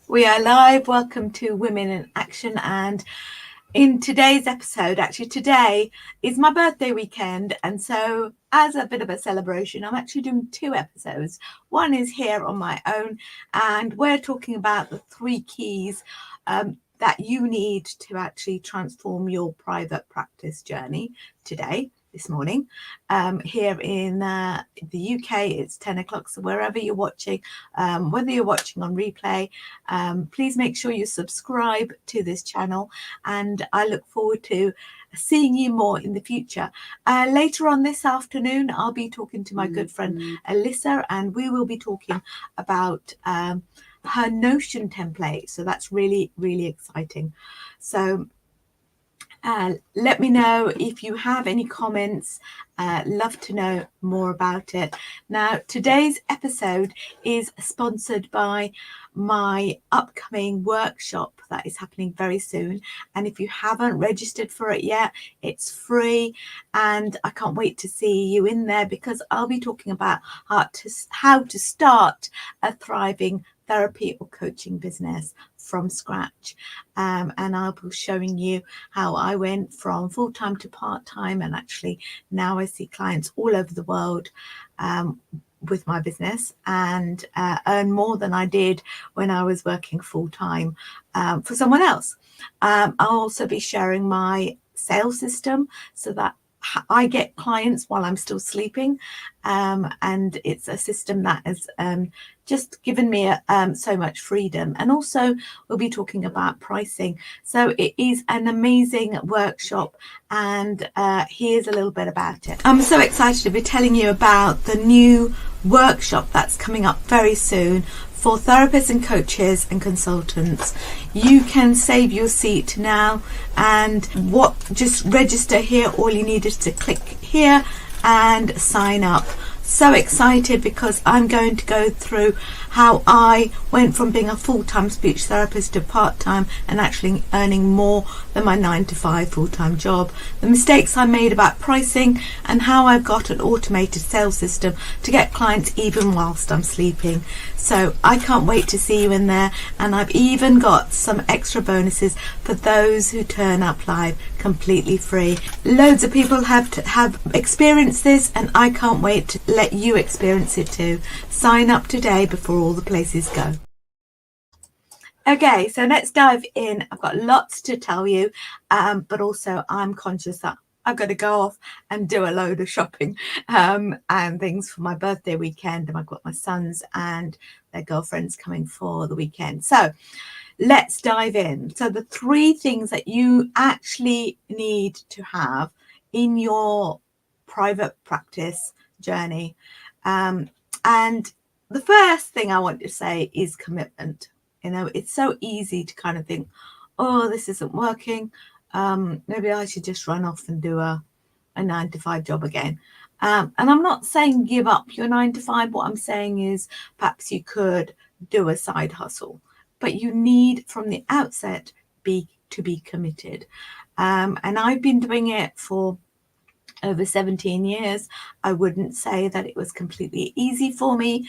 We are live. Welcome to Women in Action. And in today's episode, actually today is my birthday weekend. And so as a bit of a celebration, I'm actually doing two episodes. One is here on my own, and we're talking about the 3 keys that you need to actually transform your private practice journey today. This morning here in the UK, it's 10 o'clock, so wherever you're watching, whether you're watching on replay, please make sure you subscribe to this channel, and I look forward to seeing you more in the future. Later on this afternoon, I'll be talking to my good friend Alyssa, and we will be talking about her Notion template, so that's really exciting. So let me know if you have any comments. Love to know more about it. Now, today's episode is sponsored by my upcoming workshop that is happening very soon. And if you haven't registered for it yet, it's free. And I can't wait to see you in there, because I'll be talking about how to start a thriving therapy or coaching business from scratch. And I'll be showing you how I went from full-time to part-time, and actually now I see clients all over the world with my business, and earn more than I did when I was working full-time for someone else. I'll also be sharing my sales system so that I get clients while I'm still sleeping, and it's a system that has just given me so much freedom. And also we'll be talking about pricing. So it is an amazing workshop, and here's a little bit about it. I'm so excited to be telling you about the new workshop that's coming up very soon for therapists and coaches and consultants. You can save your seat now, and just register here. All you need is to click here and sign up. So excited, because I'm going to go through how I went from being a full-time speech therapist to part-time and actually earning more than my 9-to-5 full-time job, the mistakes I made about pricing, and how I've got an automated sales system to get clients even whilst I'm sleeping. So I can't wait to see you in there, and I've even got some extra bonuses for those who turn up live completely free. Loads of people have experienced this, and I can't wait to let you experience it too. Sign up today before all the places go. Okay, so let's dive in. I've got lots to tell you, but also I'm conscious that I've got to go off and do a load of shopping and things for my birthday weekend, and I've got my sons and their girlfriends coming for the weekend. So let's dive in. So the 3 things that you actually need to have in your private practice journey. And the first thing I want to say is commitment. You know, it's so easy to kind of think, oh, this isn't working. Maybe I should just run off and do a 9-to-5 job again. And I'm not saying give up your 9-to-5. What I'm saying is perhaps you could do a side hustle, but you need from the outset to be committed. And I've been doing it for over 17 years. I wouldn't say that it was completely easy for me.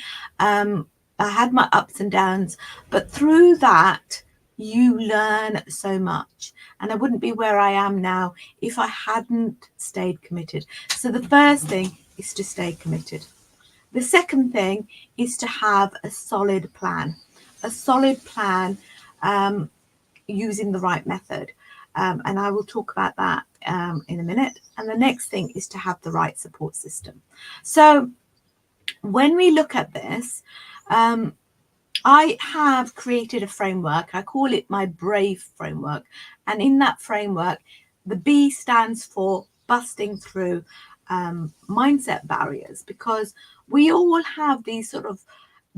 I had my ups and downs, but through that, you learn so much. And I wouldn't be where I am now if I hadn't stayed committed. So the first thing is to stay committed. The second thing is to have a solid plan. A solid plan using the right method. And I will talk about that in a minute. And the next thing is to have the right support system. So when we look at this, I have created a framework. I call it my BRAVE framework. And in that framework, the B stands for busting through mindset barriers, because we all have these sort of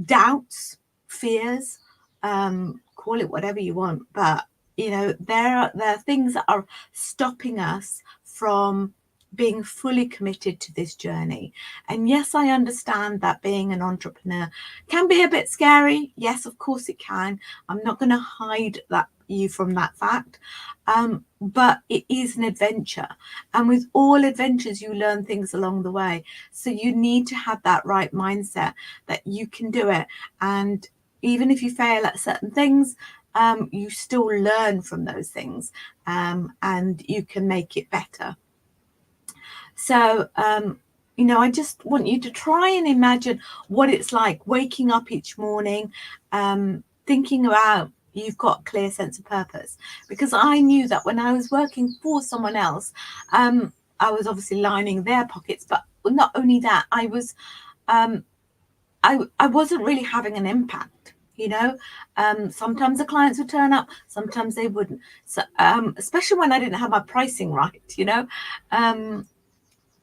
doubts, fears, call it whatever you want, but you know, there are things that are stopping us from being fully committed to this journey. And yes, I understand that being an entrepreneur can be a bit scary. Yes, of course it can. I'm not going to hide you from that fact. But it is an adventure. And with all adventures, you learn things along the way. So you need to have that right mindset that you can do it. And even if you fail at certain things, you still learn from those things, and you can make it better. So, I just want you to try and imagine what it's like waking up each morning, thinking about you've got a clear sense of purpose. Because I knew that when I was working for someone else, I was obviously lining their pockets, but not only that, I wasn't really having an impact. Sometimes the clients would turn up, sometimes they wouldn't. So, especially when I didn't have my pricing right,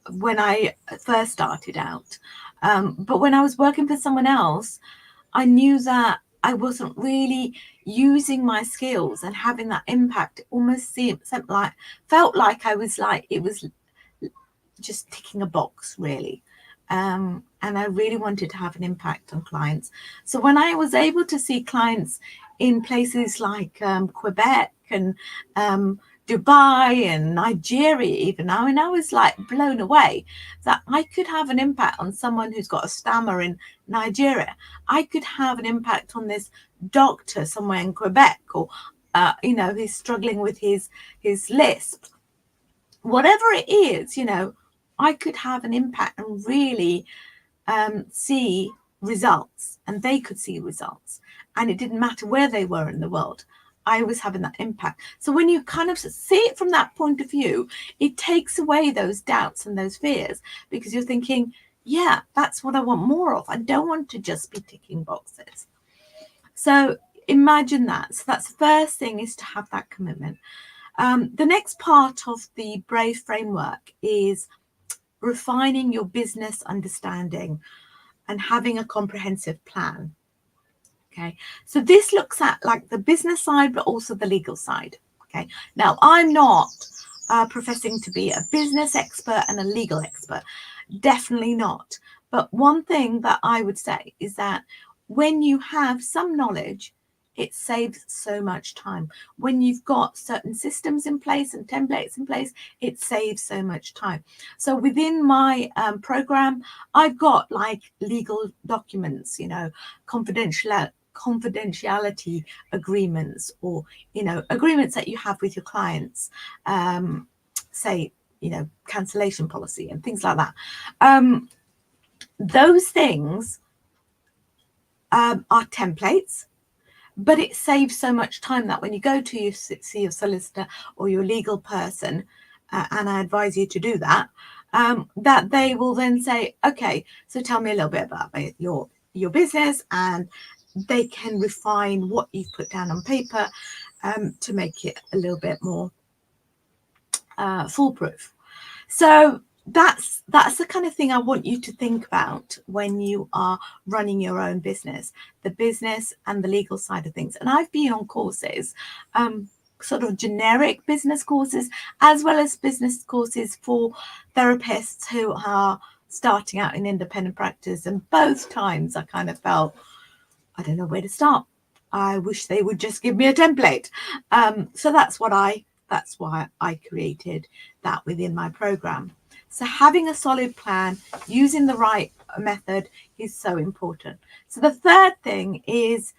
when I first started out. But when I was working for someone else, I knew that I wasn't really using my skills and having that impact. It almost felt like I was like, it was just ticking a box, really. And I really wanted to have an impact on clients. So when I was able to see clients in places like Quebec and Dubai and Nigeria, even, I mean, I was like blown away that I could have an impact on someone who's got a stammer in Nigeria. I could have an impact on this doctor somewhere in Quebec, or who's struggling with his lisp. Whatever it is, I could have an impact and really see results, and they could see results, and it didn't matter where they were in the world. I was having that impact. So when you kind of see it from that point of view, it takes away those doubts and those fears, because you're thinking, yeah, that's what I want more of. I don't want to just be ticking boxes. So imagine that. So that's the first thing, is to have that commitment. The next part of the Brave framework is refining your business understanding and having a comprehensive plan. Okay, so this looks at like the business side, but also the legal side. Okay, now I'm not professing to be a business expert and a legal expert, definitely not. But one thing that I would say is that when you have some knowledge, it saves so much time. When you've got certain systems in place and templates in place, it saves so much time. So within my program, I've got like legal documents, confidentiality agreements, or agreements that you have with your clients, say cancellation policy and things like that. Those things are templates, but it saves so much time that when you go to see your solicitor or your legal person, and I advise you to do that, that they will then say, okay, so tell me a little bit about your business, and they can refine what you've put down on paper to make it a little bit more foolproof. So that's the kind of thing I want you to think about when you are running your own business, the business and the legal side of things. And I've been on courses, sort of generic business courses, as well as business courses for therapists who are starting out in independent practice. And both times I kind of felt, I don't know where to start. I wish they would just give me a template. So that's why I created that within my program. So having a solid plan, using the right method is so important. So the third thing is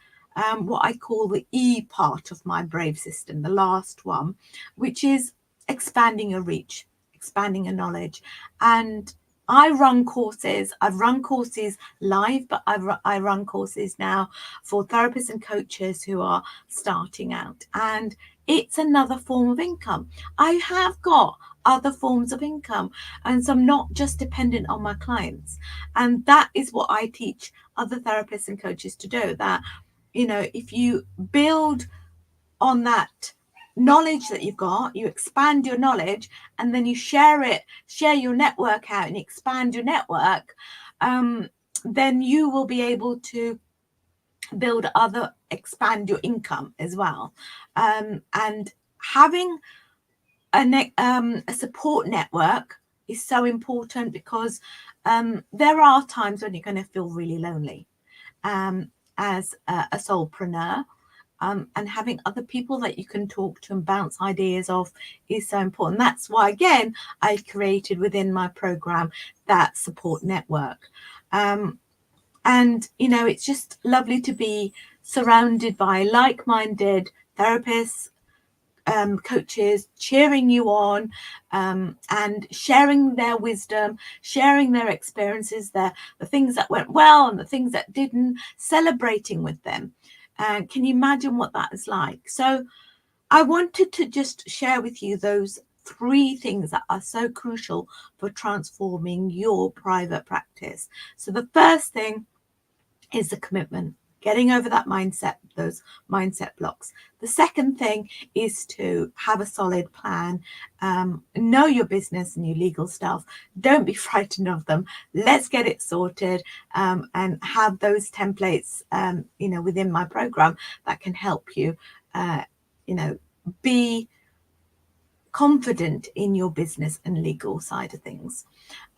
what I call the E part of my Brave system, the last one, which is expanding your reach, expanding your knowledge. And I run courses. I've run courses live, but I run courses now for therapists and coaches who are starting out. And it's another form of income. I have got other forms of income, and so I'm not just dependent on my clients. And that is what I teach other therapists and coaches to do, that, if you build on that knowledge that you've got, you expand your knowledge, and then you share your network out and expand your network, then you will be able to expand your income as well. And having a support network is so important, because there are times when you're going to feel really lonely as a solopreneur. And having other people that you can talk to and bounce ideas off is so important. That's why, again, I created within my program that support network. And, you know, it's just lovely to be surrounded by like-minded therapists, coaches cheering you on, and sharing their wisdom, sharing their experiences, the things that went well and the things that didn't, celebrating with them. Can you imagine what that is like? So I wanted to just share with you those 3 things that are so crucial for transforming your private practice. So the first thing is the commitment, getting over that mindset, those mindset blocks. The second thing is to have a solid plan, know your business and your legal stuff. Don't be frightened of them. Let's get it sorted, and have those templates, you know, within my program that can help you, you know, be confident in your business and legal side of things.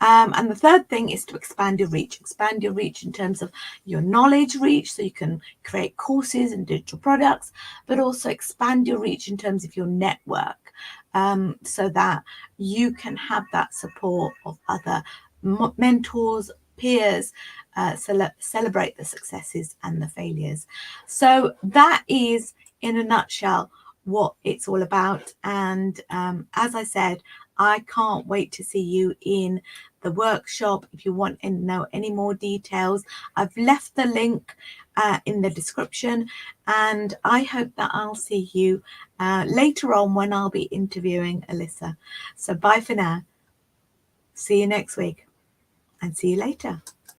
And the third thing is to expand your reach in terms of your knowledge reach, so you can create courses and digital products, but also expand your reach in terms of your network, so that you can have that support of other mentors, peers, celebrate the successes and the failures. So that is, in a nutshell, what it's all about. And as I said, I can't wait to see you in the workshop. If you want to know any more details, I've left the link in the description, and I hope that I'll see you later on when I'll be interviewing Alyssa. So bye for now. See you next week, and see you later.